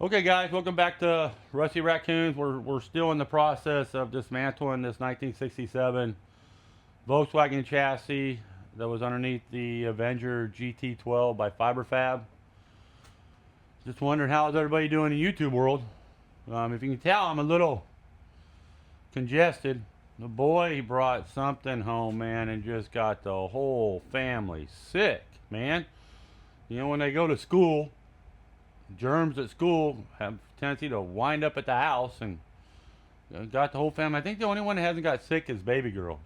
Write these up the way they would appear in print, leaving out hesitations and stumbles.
Okay guys, welcome back to Rusty Raccoons. We're still in the process of dismantling this 1967 Volkswagen chassis that was underneath the Avenger GT12 by Fiberfab. Just wondering how's everybody doing in the YouTube world. If you can tell, I'm a little congested. The boy, he brought something home, man, and just got the whole family sick, man. You know, when they go to school, germs at school have a tendency to wind up at the house, and got the whole family. I think the only one that hasn't got sick is baby girl.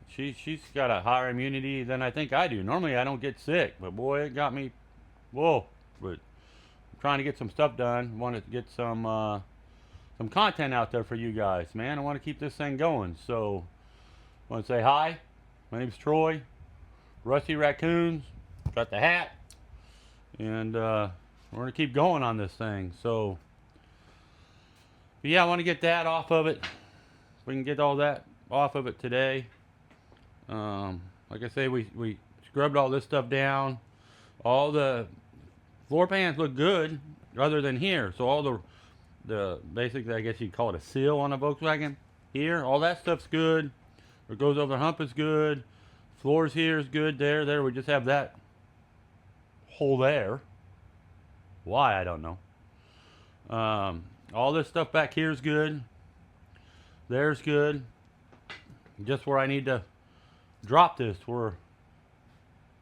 She's got a higher immunity than I think I do. Normally I don't get sick, but boy, it got me. Whoa! But I'm trying to get some stuff done. Wanted to get some content out there for you guys, man. I want to keep this thing going. So I want to say hi. My name's Troy. Rusty Raccoons. Got the hat, and we're gonna keep going on this thing. So yeah, I want to get that off of it. We can get all that off of it today. Like I say, we scrubbed all this stuff down. All the floor pans look good, other than here. So all the basically, I guess you'd call it a seal on a Volkswagen. Here, all that stuff's good. What goes over the hump is good. Floors here is good. There. We just have that hole there. Why, I don't know. All this stuff back here is good. There's good. Just where I need to drop this, where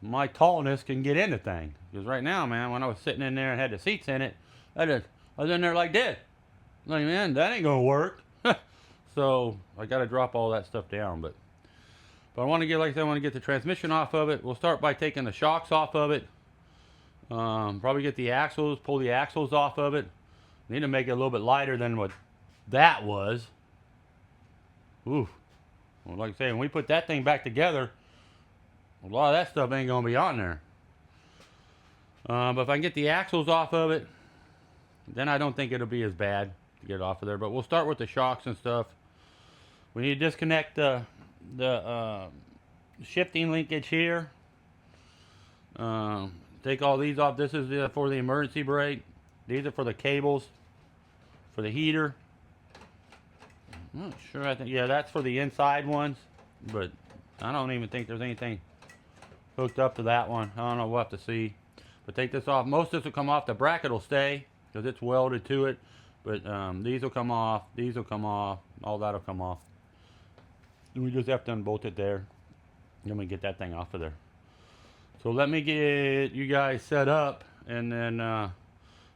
my tallness can get into things. Because right now, man, when I was sitting in there and had the seats in it, I was in there like this. Like, man, that ain't gonna work. So I got to drop all that stuff down. But I want to get, like I said, I want to get the transmission off of it. We'll start by taking the shocks off of it. Probably get the axles, pull the axles off of it. Need to make it a little bit lighter than what that was. Ooh. Well, like I say, when we put that thing back together, a lot of that stuff ain't gonna be on there. But if I can get the axles off of it, then I don't think it'll be as bad to get it off of there. But we'll start with the shocks and stuff. We need to disconnect the shifting linkage here. Take all these off. This is for the emergency brake. These are for the cables, for the heater. I'm not sure. I think, yeah, that's for the inside ones, but I don't even think there's anything hooked up to that one. I don't know. We'll have to see. But take this off. Most of this will come off. The bracket will stay because it's welded to it. But these will come off. These will come off. All that will come off. And we just have to unbolt it there. Then we get that thing off of there. So let me get you guys set up, and then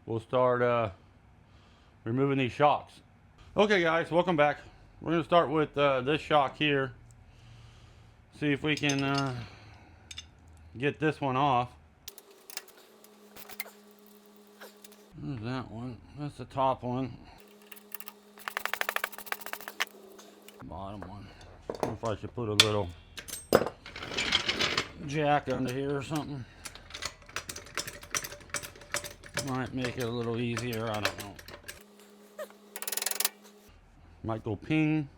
we'll start removing these shocks. Okay guys, welcome back. We're going to start with this shock here. See if we can get this one off. There's that one. That's the top one. Bottom one. I don't know if I should put a little jack under here or something. Might make it a little easier, I don't know. Might go ping.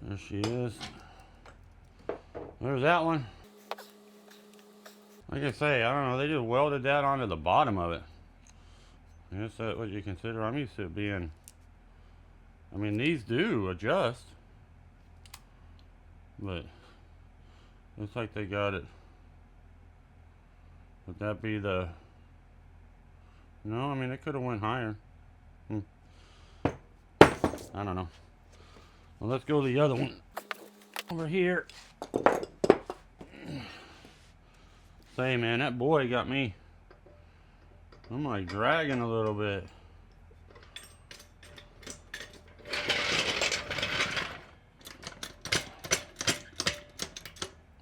There she is. There's that one. Like I say, I don't know, they just welded that onto the bottom of it. I guess that's what you consider. I'm used to it being, I mean, these do adjust, but looks like they got it. Would that be the, no, I mean, it could have went higher. I don't know. Well, let's go to the other one over here. Say, man, that boy got me. I'm like dragging a little bit.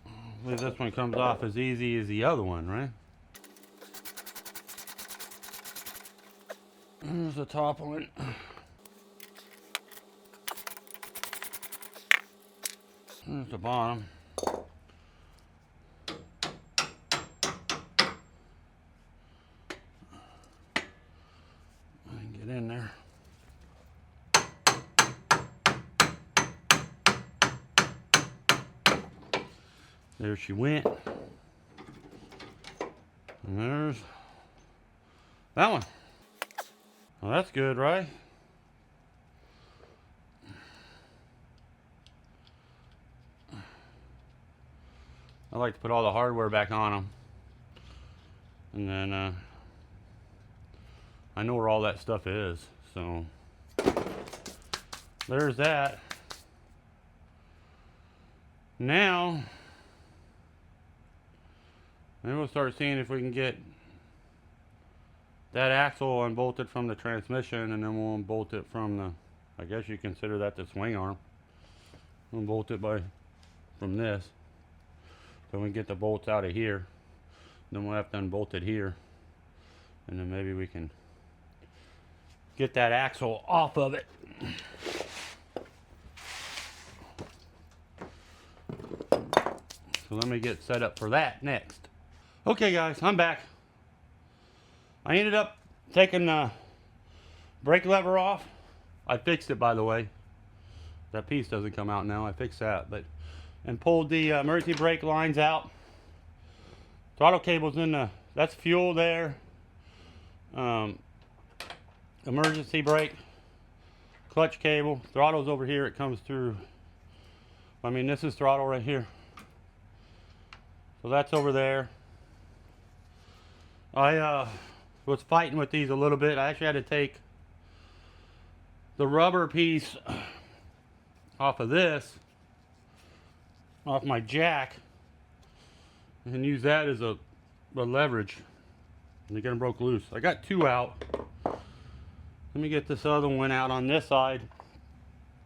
Hopefully this one comes off as easy as the other one, right? There's the top one. There's the bottom. There she went. And there's that one. Well, that's good, right? I like to put all the hardware back on them. And then I know where all that stuff is. So there's that. Now, then we'll start seeing if we can get that axle unbolted from the transmission, and then we'll unbolt it from the, I guess you consider that the swing arm. We'll bolt it from this. So we can get the bolts out of here. Then we'll have to unbolt it here. And then maybe we can get that axle off of it. So let me get set up for that next. Okay guys, I'm back. I ended up taking the brake lever off. I fixed it, by the way. That piece doesn't come out now. I fixed that, and pulled the emergency brake lines out. Throttle cable's in the, that's fuel there. Emergency brake, clutch cable, throttle's over here. It comes through. I mean, this is throttle right here. So that's over there. I was fighting with these a little bit. I actually had to take the rubber piece off of this, off my jack, and use that as a leverage. And they get them broke loose. I got two out. Let me get this other one out on this side.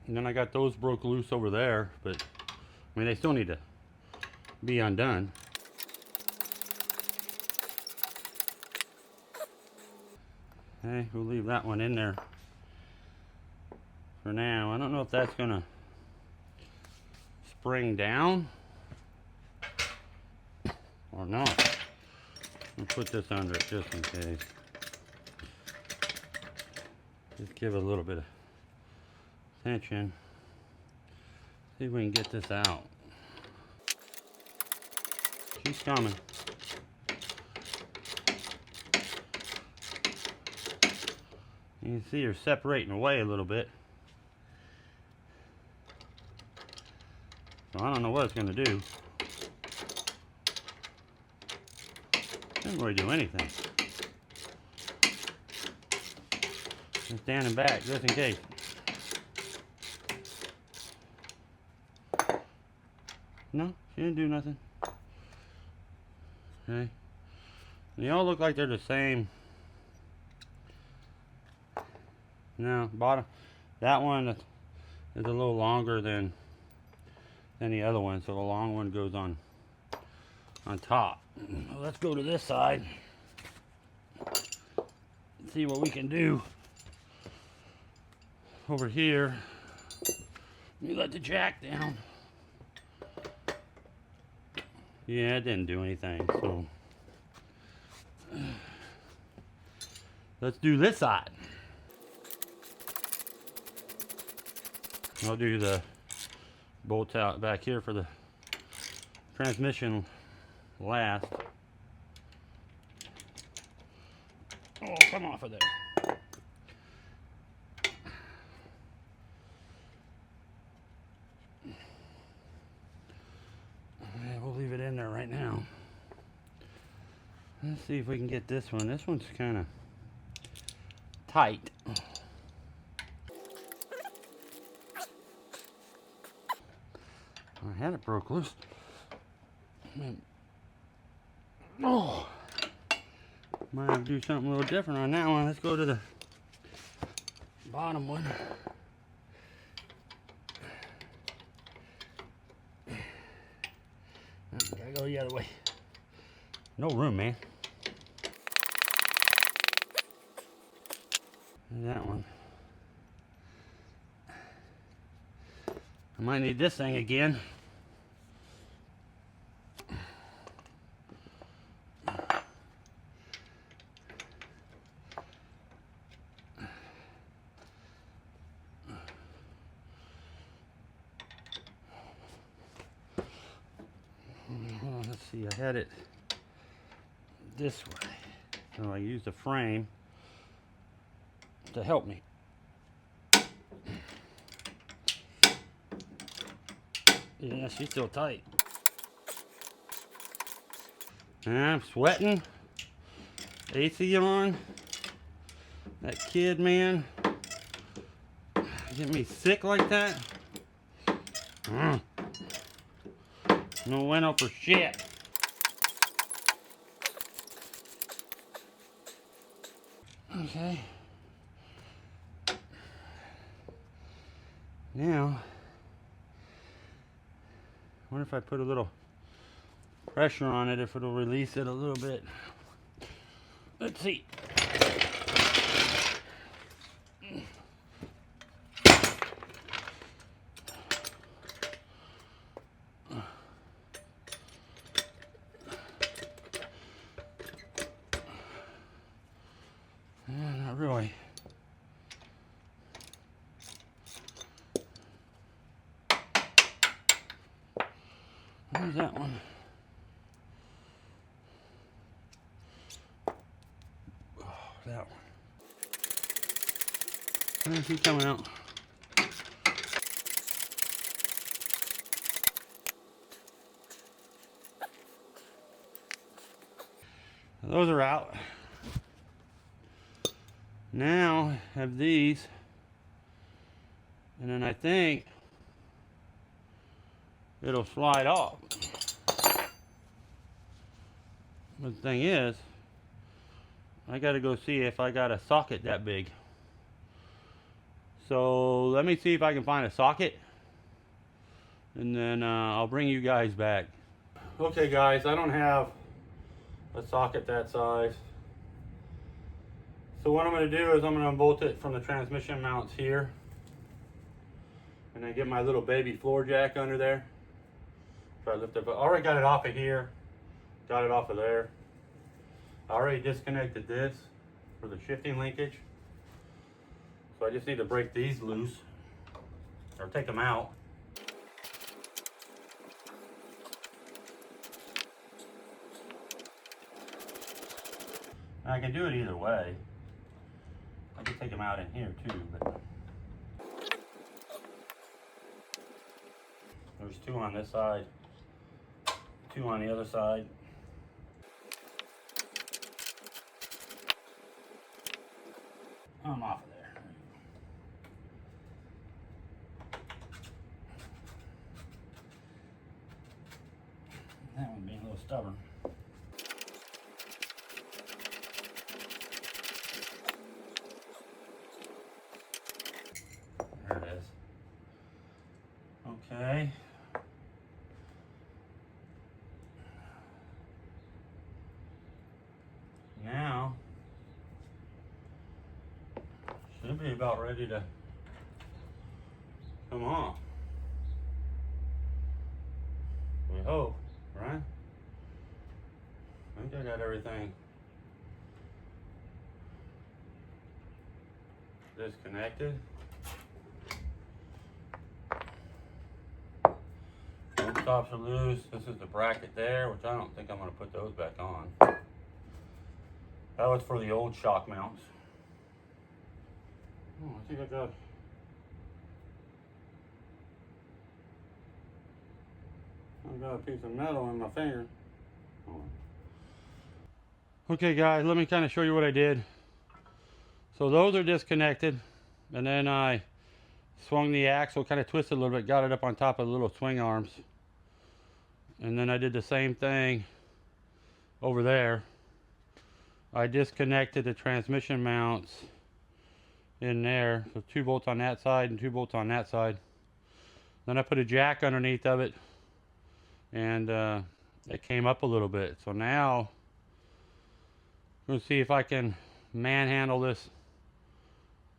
And then I got those broke loose over there. But, I mean, they still need to be undone. Okay, we'll leave that one in there for now. I don't know if that's going to spring down or not. I'll put this under it just in case. Just give it a little bit of tension. See if we can get this out. She's coming. You can see her separating away a little bit. So I don't know what it's going to do. Doesn't really do anything. Just standing back just in case. No, she didn't do nothing. Okay. They all look like they're the same. No, bottom. That one is a little longer than the other one, so the long one goes on top. Well, let's go to this side. See what we can do over here. Let me let the jack down. Yeah, it didn't do anything, so let's do this side. I'll do the bolts out back here for the transmission last. Oh, come off of there. Yeah, we'll leave it in there right now. Let's see if we can get this one. This one's kind of tight. I had it broke loose. Oh, might have to do something a little different on that one. Let's go to the bottom one. Gotta go the other way. No room, man. That one. I might need this thing again. see, I had it this way. So I used a frame to help me. Yeah, she's still tight. And I'm sweating. AC on. That kid, man. Get me sick like that. No bueno for shit. Okay. Now, I wonder if I put a little pressure on it, if it'll release it a little bit. Let's see. Not really. Where's that one? Oh, that one. Where's he coming out? Those are out. Now I have these, and then I think it'll slide off. But the thing is, I gotta go see if I got a socket that big. So let me see if I can find a socket, and then I'll bring you guys back. Okay guys, I don't have a socket that size. So what I'm going to do is I'm going to unbolt it from the transmission mounts here, and then get my little baby floor jack under there. Try to lift it up. I already got it off of here, got it off of there. I already disconnected this for the shifting linkage. So I just need to break these loose, or take them out. I can do it either way. I can take them out in here too, but there's two on this side, two on the other side. I'm off of there. That one being a little stubborn. There it is. Okay. Now, should be about ready to come off. We hope, right? I think I got everything disconnected. Both stops are loose. This is the bracket there, which I don't think I'm going to put those back on. That was for the old shock mounts. Oh, I think I got a piece of metal in my finger. Okay guys, let me kind of show you what I did. So those are disconnected, and then I swung the axle, kind of twisted a little bit, got it up on top of the little swing arms. And then I did the same thing over there. I disconnected the transmission mounts in there. So 2 bolts on that side and 2 bolts on that side. Then I put a jack underneath of it, and it came up a little bit. So now I'm going to see if I can manhandle this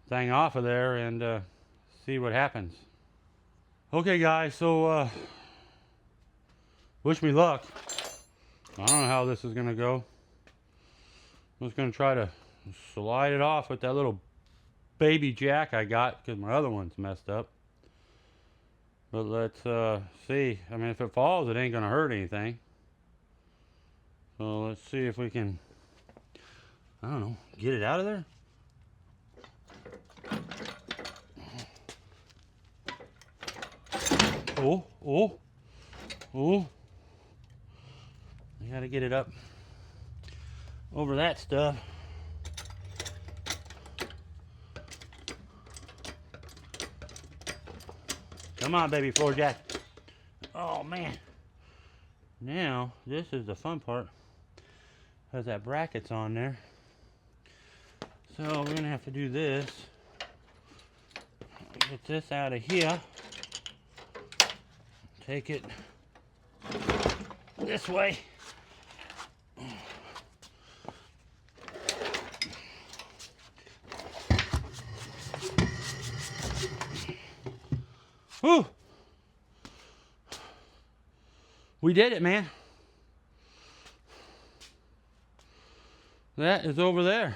thing off of there and see what happens. Okay guys, so wish me luck. I don't know how this is going to go. I'm just going to try to slide it off with that little baby jack I got, because my other one's messed up. But let's see. I mean, if it falls, it ain't going to hurt anything. So let's see if we can, I don't know, get it out of there. Oh, oh, oh. I gotta get it up over that stuff. Come on, baby floor jack. Oh, man. Now, this is the fun part. Has that brackets on there. So we're gonna have to do this. Get this out of here. Take it this way. Whew. We did it, man. That is over there.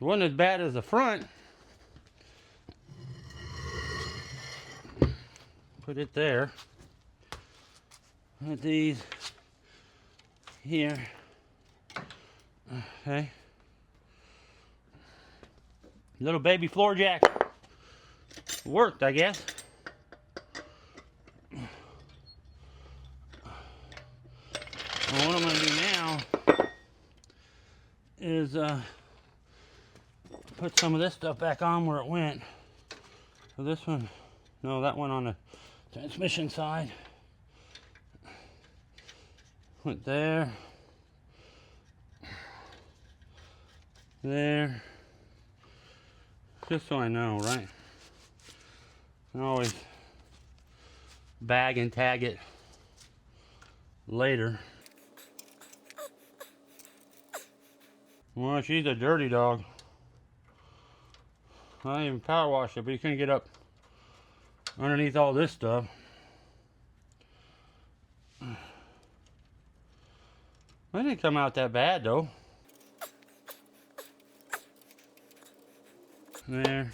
It wasn't as bad as the front. Put it there. Put these here. Okay. Little baby floor jack. Worked, I guess. Well, what I'm going to do now is put some of this stuff back on where it went. So this one, no, that one on the transmission side. Went there. There. Just so I know, right? I always bag and tag it later. Well, she's a dirty dog. I didn't even power wash it, but you couldn't get up underneath all this stuff. It didn't come out that bad though. There.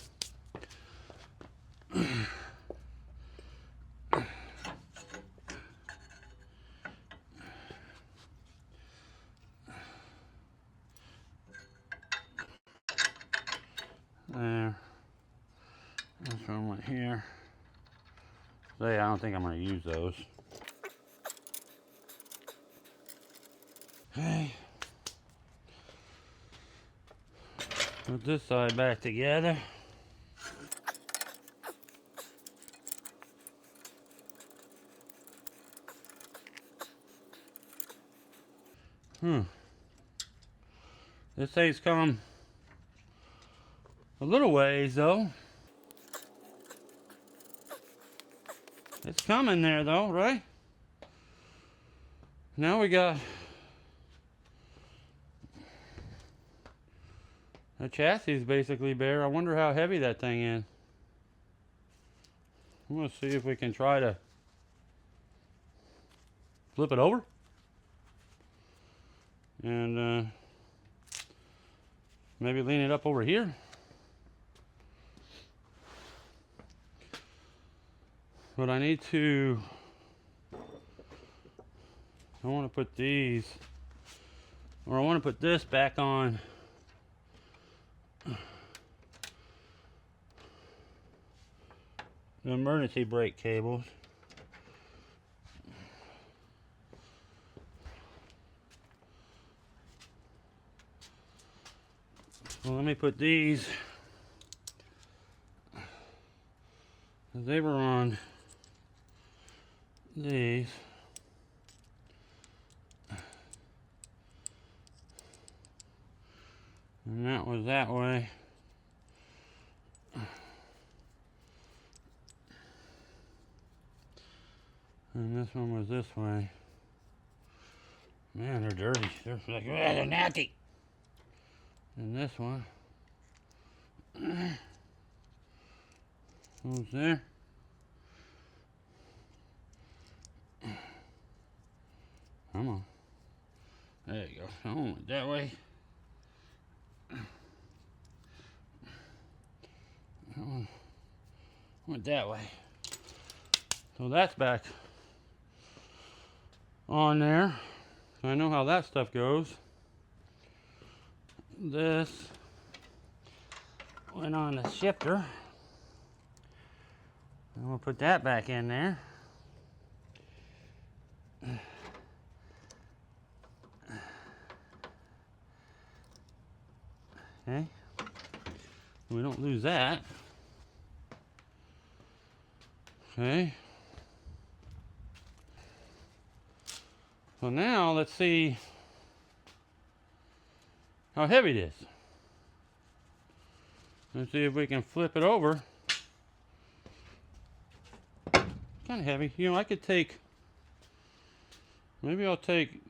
There. This one went here. So yeah, I don't think I'm going to use those. Okay. Put this side back together. This thing's come a little ways though. It's coming there though, right? Now we got the chassis is basically bare. I wonder how heavy that thing is. I'm gonna see if we can try to flip it over and maybe lean it up over here. But I need to, I want to put these, or I want to put this back on the emergency brake cables. So let me put these, because they were on these. And that was that way. And this one was this way. Man, they're dirty. They're like, oh, they're nasty. And this one goes there. Come on. There you go. That one went that way. That one went that way. So that's back on there. I know how that stuff goes. This went on the shifter. And we'll put that back in there. Okay. We don't lose that. Okay. So now let's see how heavy it is. Let's see if we can flip it over. Kind of heavy. You know, I could take, maybe I'll take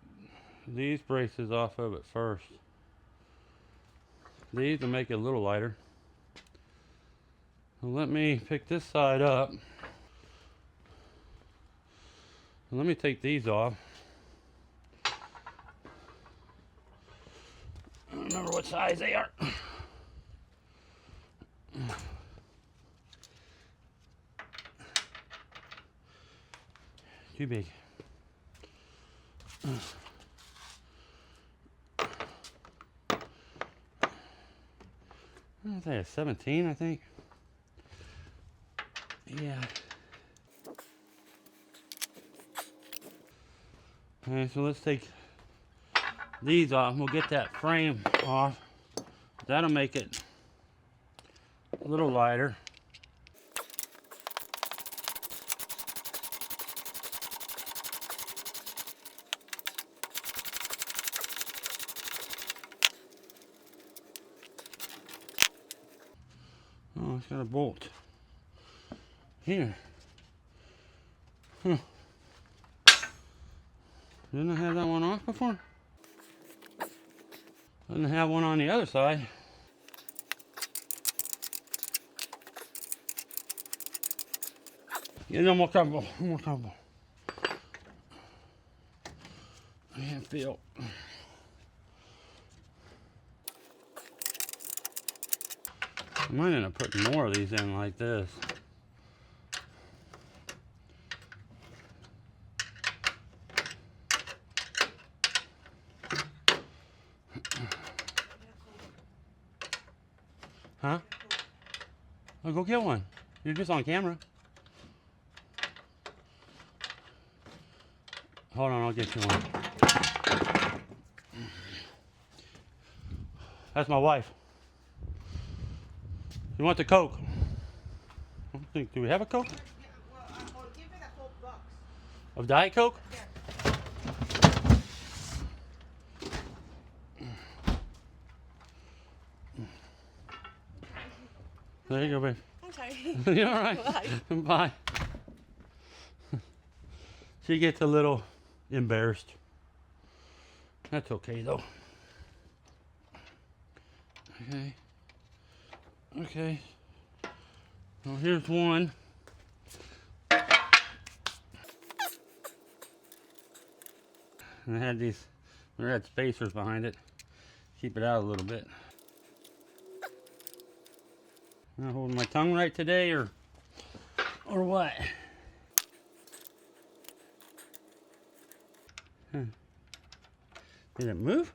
these braces off of it first. These will make it a little lighter. So let me pick this side up. And let me take these off. I don't remember what size they are. Too big. I think it's 17, I think. Yeah. Okay, so let's take these off. We'll get that frame off. That'll make it a little lighter. Oh, it's got a bolt here. Huh. Didn't I have that one off before? Didn't have one on the other side. Get a little more comfortable. A little more comfortable. I can't feel. I might end up putting more of these in like this. Huh? Oh, go get one. You're just on camera. Hold on, I'll get you one. That's my wife. You want the Coke? I don't think, do we have a Coke? Well, I'll give it a whole box. Of Diet Coke? Yeah. There you go, babe. I'm sorry. You all right? Bye. Bye. She gets a little embarrassed. That's okay, though. Okay. Okay. Well, here's one. And I had these, we had spacers behind it. Keep it out a little bit. Am I holding my tongue right today, or what? Huh. Did it move?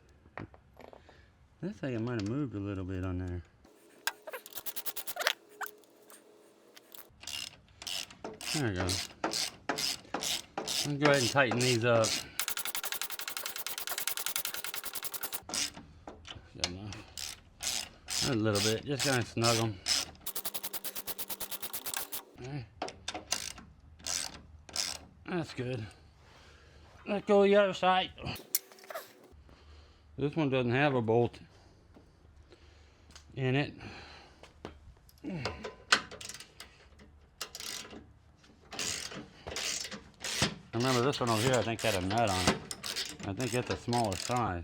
Looks like it might have moved a little bit on there. There we go. Let's go ahead and tighten these up. Good enough. A little bit, just kind of snug them. Okay. That's good. Let's go the other side. This one doesn't have a bolt in it. Remember this one over here, I think had a nut on it. I think it's a smaller size,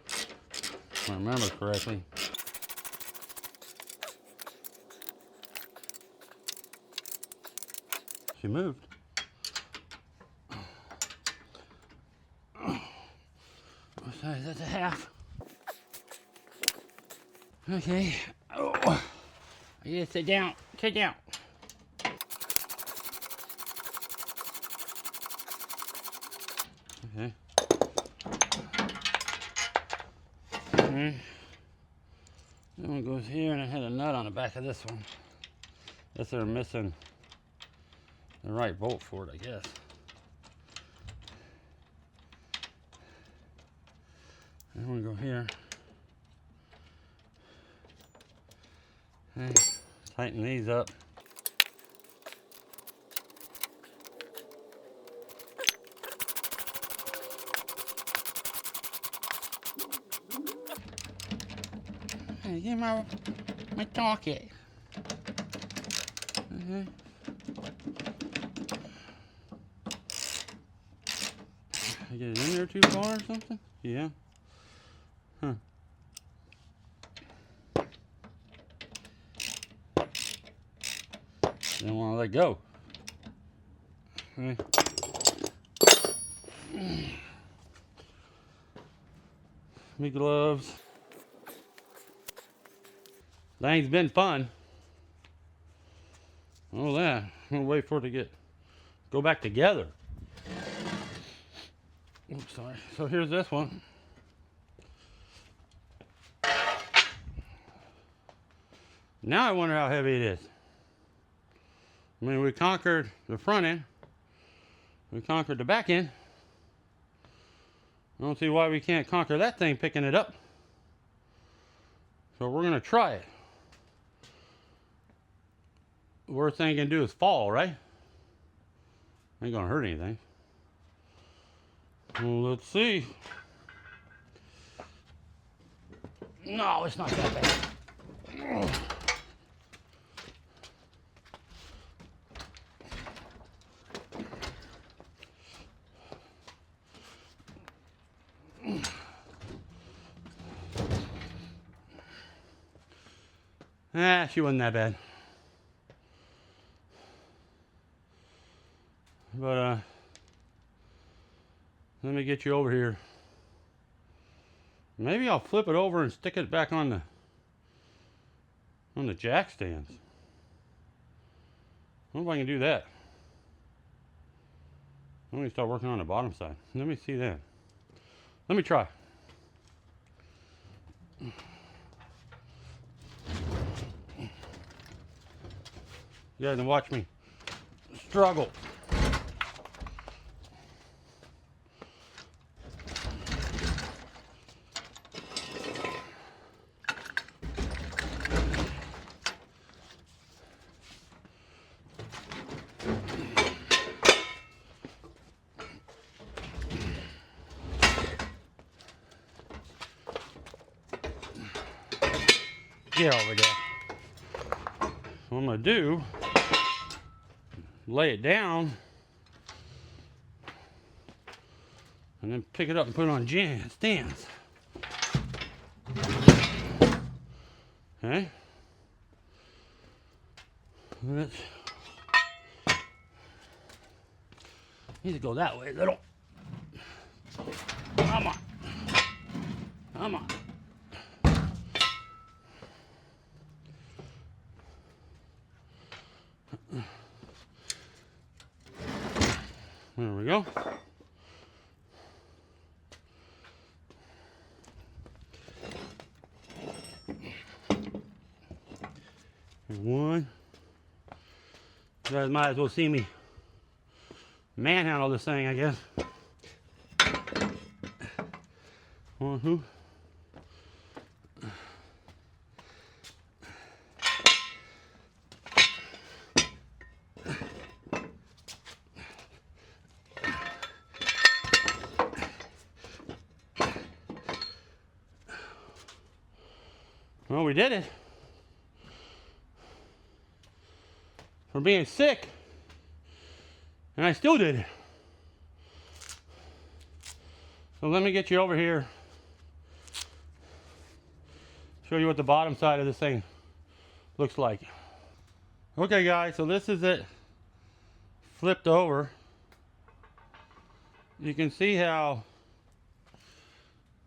if I remember correctly. She moved. What size? That's a half. Okay. Oh, I gotta sit down. Sit down. Okay. Okay. That one goes here, and I had a nut on the back of this one. Guess they're missing the right bolt for it, I guess. That one go here. Okay. Tighten these up. Hey, give my docket. Okay. I get it in there too far or something? Yeah. Huh. Don't want to let go. Okay. Me gloves. Thing's been fun. Oh, that. I'm gonna wait for it to go back together. Oops, sorry. So here's this one. Now I wonder how heavy it is. I mean, we conquered the front end. We conquered the back end. I don't see why we can't conquer that thing picking it up. So we're gonna try it. Worst thing you can do is fall, right? Ain't gonna hurt anything. Well, let's see. No, it's not that bad. She wasn't that bad. But let me get you over here. Maybe I'll flip it over and stick it back on the jack stands. I wonder if I can do that. Let me start working on the bottom side. Let me see that. Let me try. You guys can watch me struggle. Get over there. What I'm gonna do, lay it down, and then pick it up and put it on stands. Okay. Let's need to go that way a little. Come on. Come on. There we go. And one. You guys might as well see me manhandle this thing, I guess. 1, 2. Well, we did it. For being sick. And I still did it. So let me get you over here. Show you what the bottom side of this thing looks like. Okay guys, so this is it flipped over. You can see how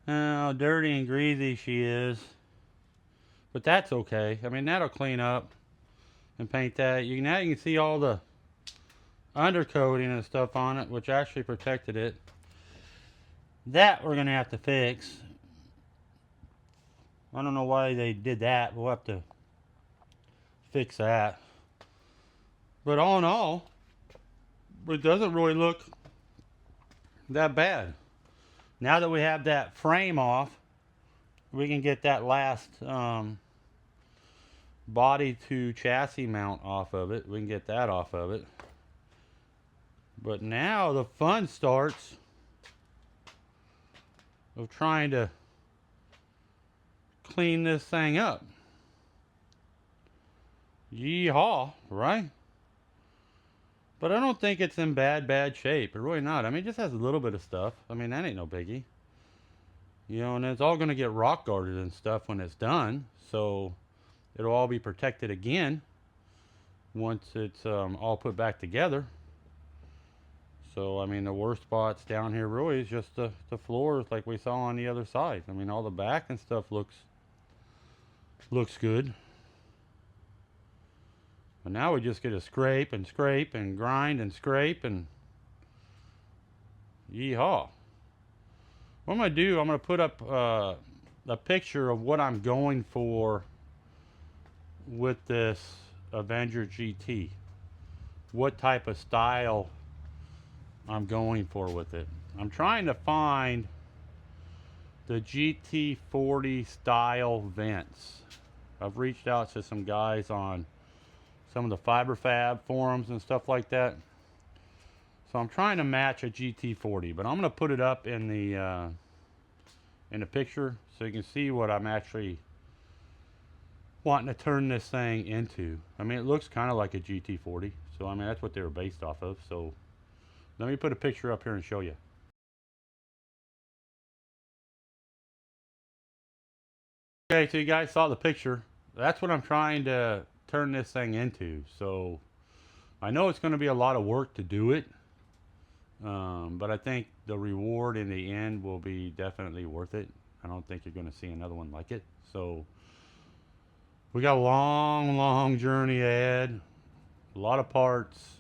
dirty and greasy she is. But that's okay. I mean, that'll clean up and paint that. Now you can see all the undercoating and stuff on it, which actually protected it. That we're gonna have to fix. I don't know why they did that. We'll have to fix that. But all in all, it doesn't really look that bad. Now that we have that frame off, we can get that last body to chassis mount off of it. We can get that off of it. But now the fun starts of trying to clean this thing up. Yeehaw, right? But I don't think it's in bad shape. It's really not. I mean, it just has a little bit of stuff. I mean, that ain't no biggie. You know, and it's all going to get rock guarded and stuff when it's done. So it'll all be protected again once it's all put back together. So, I mean, the worst spots down here really is just the floors like we saw on the other side. I mean, all the back and stuff looks good. But now we just get to scrape and grind and scrape and yeehaw. What I'm going to do, I'm going to put up a picture of what I'm going for with this Avenger GT. What type of style I'm going for with it. I'm trying to find the GT40 style vents. I've reached out to some guys on some of the fiber fab forums and stuff like that. So I'm trying to match a GT40, but I'm going to put it up in the picture so you can see what I'm actually wanting to turn this thing into. I mean, it looks kind of like a GT40, so I mean that's what they were based off of. So let me put a picture up here and show you. Okay, so you guys saw the picture. That's what I'm trying to turn this thing into. So I know it's going to be a lot of work to do it, but I think the reward in the end will be definitely worth it. I don't think you're going to see another one like it. So we got a long journey ahead. A lot of parts,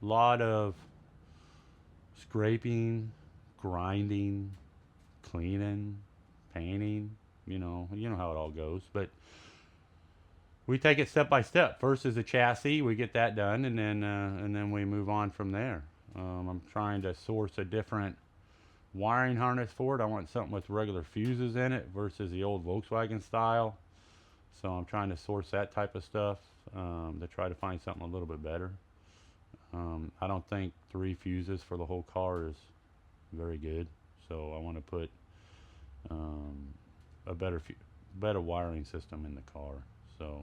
a lot of scraping, grinding, cleaning, painting. You know how it all goes. But we take it step by step. First is the chassis. We get that done, and then we move on from there. I'm trying to source a different wiring harness for it. I want something with regular fuses in it versus the old Volkswagen style. So I'm trying to source that type of stuff to try to find something a little bit better. I don't think 3 fuses for the whole car is very good. So I want to put a better wiring system in the car. So,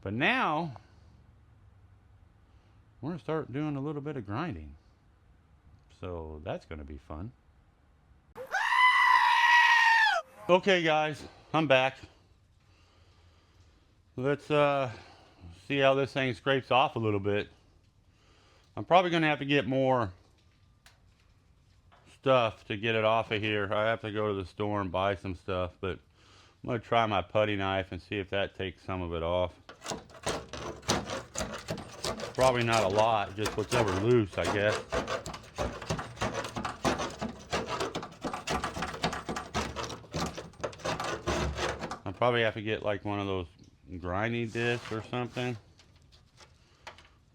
but now we're gonna start doing a little bit of grinding. So that's gonna be fun. Okay, guys, I'm back. Let's see how this thing scrapes off a little bit. I'm probably gonna have to get more stuff to get it off of here. I have to go to the store and buy some stuff, but I'm gonna try my putty knife and see if that takes some of it off. Probably not a lot, just whatever loose, I guess. I'll probably have to get like one of those grinding discs or something.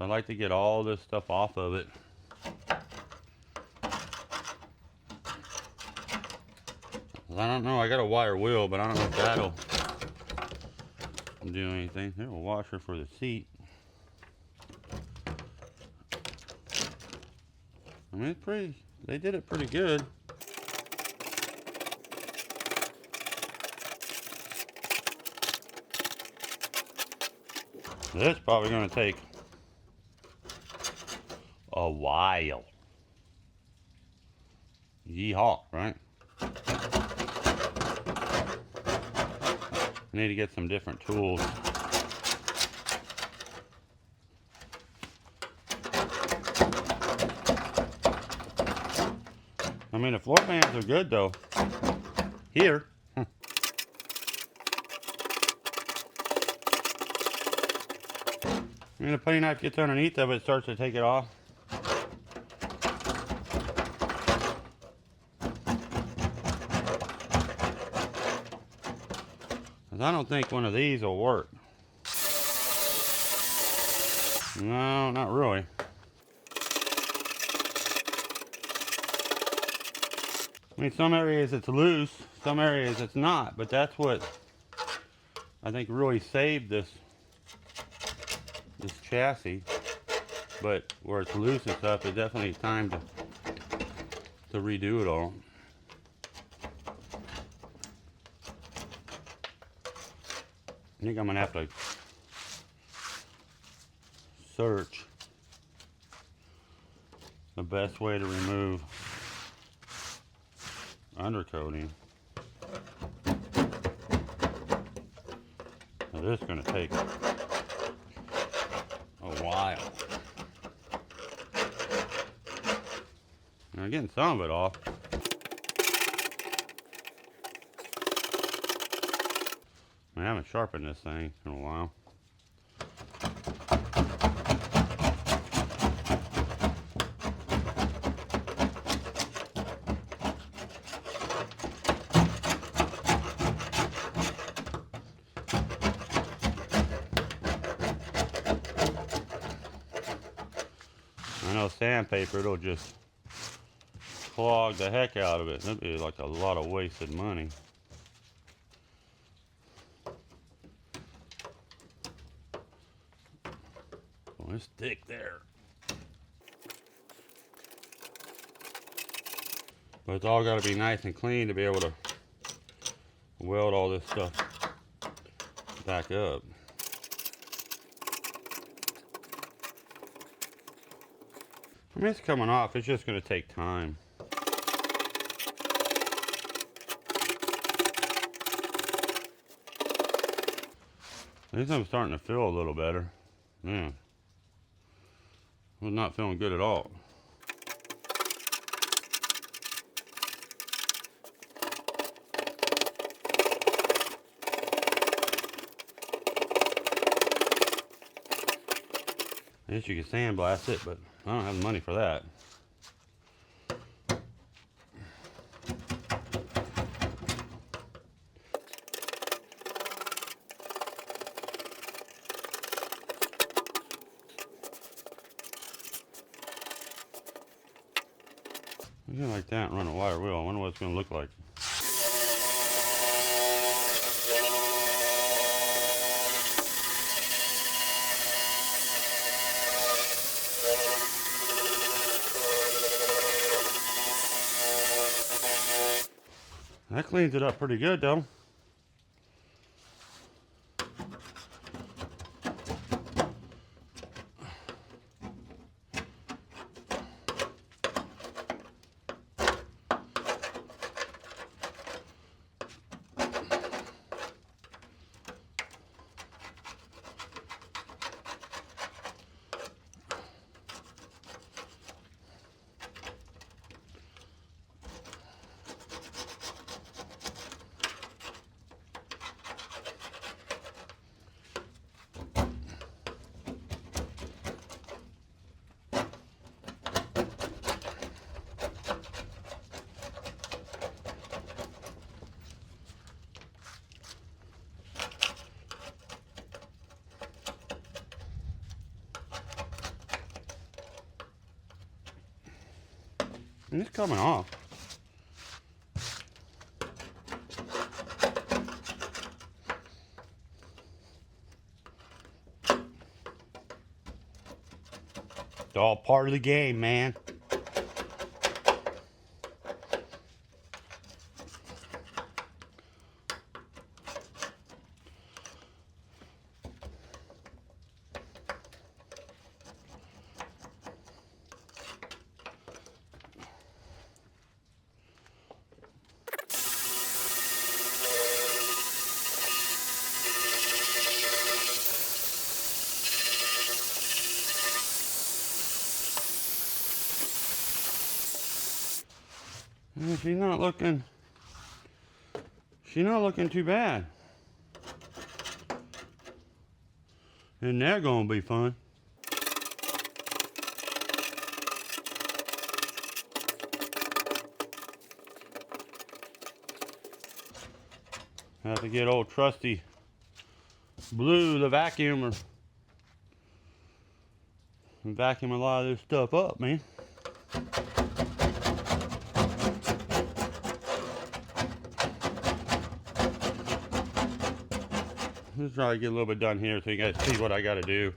I'd like to get all this stuff off of it. I don't know, I got a wire wheel, but I don't know if that'll do anything. There's a washer for the seat. I mean, it's pretty, they did it pretty good. This is probably going to take a while. Yeehaw, right? I need to get some different tools. I mean, the floor pans are good though. Here. I mean, the putty knife gets underneath of it, starts to take it off. I don't think one of these will work. No, not really. I mean, some areas it's loose, some areas it's not, but that's what I think really saved this chassis. But where it's loose and stuff, it's definitely time to redo it all. I think I'm gonna have to search the best way to remove undercoating. Now this is gonna take a while. Now I'm getting some of it off. I haven't sharpened this thing in a while. I know sandpaper, it'll just clog the heck out of it. That'd be like a lot of wasted money. Oh, it's thick there. But it's all got to be nice and clean to be able to weld all this stuff back up. I mean, it's coming off. It's just going to take time. At least I'm starting to feel a little better. Man, I was not feeling good at all. I guess you could sandblast it, but I don't have the money for that. Something like that and run a wire wheel. I wonder what it's going to look like. That cleans it up pretty good though. And it's coming off. It's all part of the game, man. She's not looking too bad. And they're gonna be fun. I have to get old trusty blew the vacuumer and vacuum a lot of this stuff up, man. Let's try to get a little bit done here so you guys see what I got to do.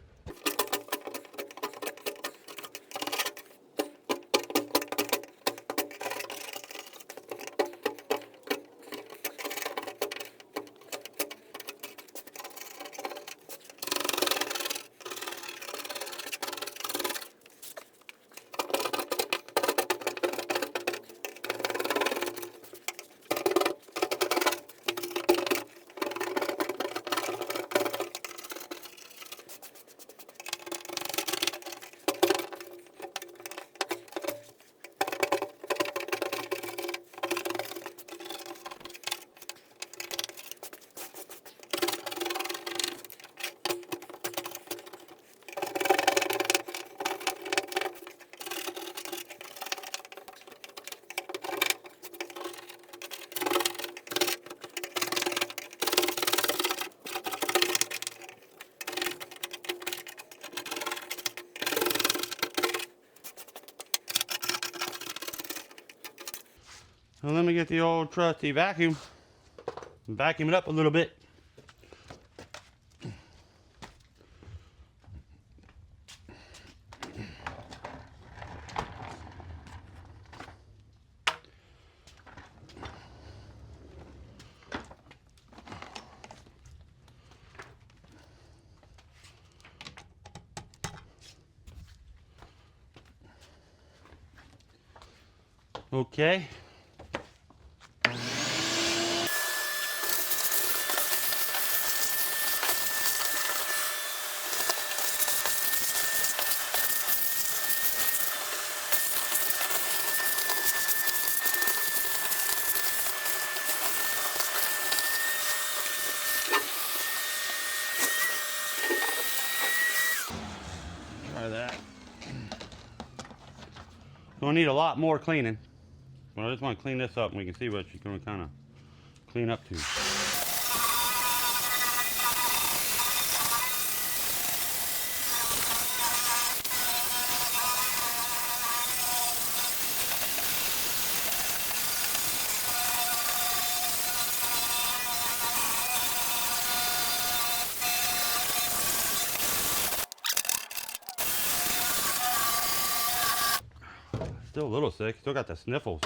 Now let me get the old trusty vacuum and vacuum it up a little bit. Okay. Try that. Gonna need a lot more cleaning. But I just want to clean this up and we can see what she's gonna kind of clean up to. Still a little sick, still got the sniffles.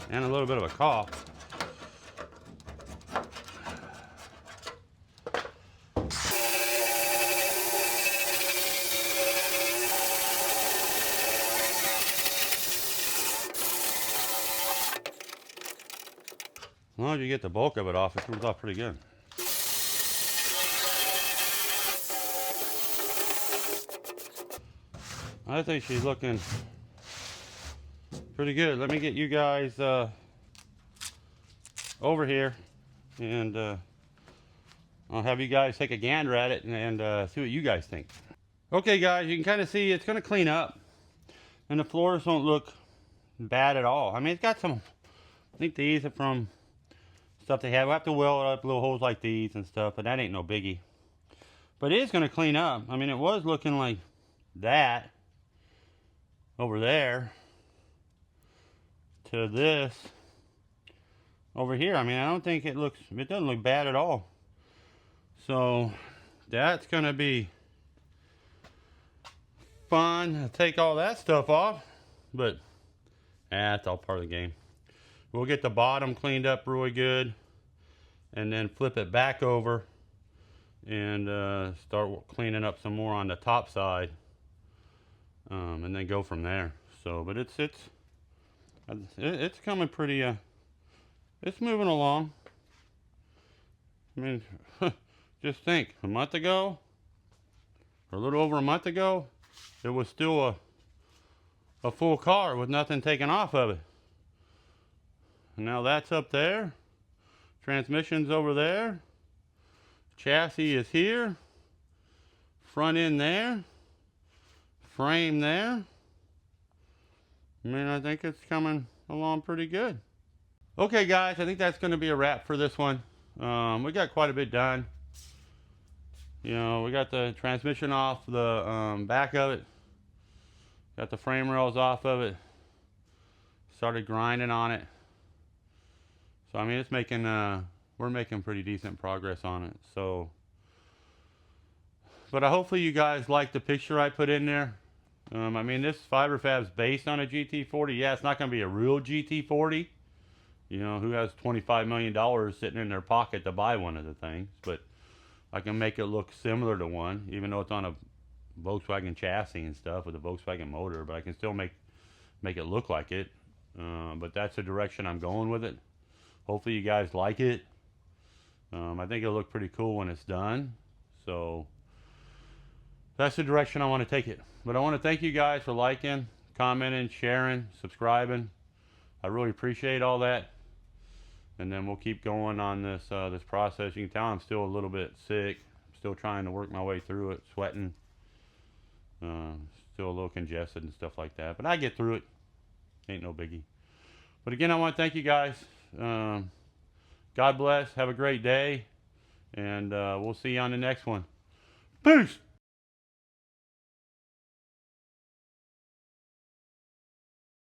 And a little bit of a cough. As long as you get the bulk of it off, it comes off pretty good. I think she's looking pretty good. Let me get you guys over here and I'll have you guys take a gander at it and see what you guys think. Okay guys, you can kind of see it's going to clean up and the floors don't look bad at all. I mean, it's got some, I think these are from stuff they have. We'll have to weld up little holes like these and stuff, but that ain't no biggie. But it is going to clean up. I mean, it was looking like that over there to this over here. I mean, I don't think it doesn't look bad at all. So that's gonna be fun to take all that stuff off, but that's all part of the game. We'll get the bottom cleaned up really good and then flip it back over and start cleaning up some more on the top side. And then go from there. So, but it's coming pretty. It's moving along. I mean, just think, a month ago, or a little over a month ago, it was still a full car with nothing taken off of it. And now that's up there. Transmission's over there. Chassis is here. Front end there. Frame there. I mean, I think it's coming along pretty good. Okay guys, I think that's going to be a wrap for this one. We got quite a bit done. You know, we got the transmission off the back of it. Got the frame rails off of it. Started grinding on it. So I mean, it's making we're making pretty decent progress on it. So, but hopefully you guys like the picture I put in there. I mean, this fiber fab's based on a GT40. Yeah, it's not going to be a real GT40. You know, who has $25 million sitting in their pocket to buy one of the things? But I can make it look similar to one, even though it's on a Volkswagen chassis and stuff with a Volkswagen motor. But I can still make it look like it. But that's the direction I'm going with it. Hopefully you guys like it. I think it'll look pretty cool when it's done. So that's the direction I want to take it. But I want to thank you guys for liking, commenting, sharing, subscribing. I really appreciate all that. And then we'll keep going on this this process. You can tell I'm still a little bit sick. I'm still trying to work my way through it, sweating. Still a little congested and stuff like that. But I get through it. Ain't no biggie. But again, I want to thank you guys. God bless. Have a great day. And we'll see you on the next one. Peace.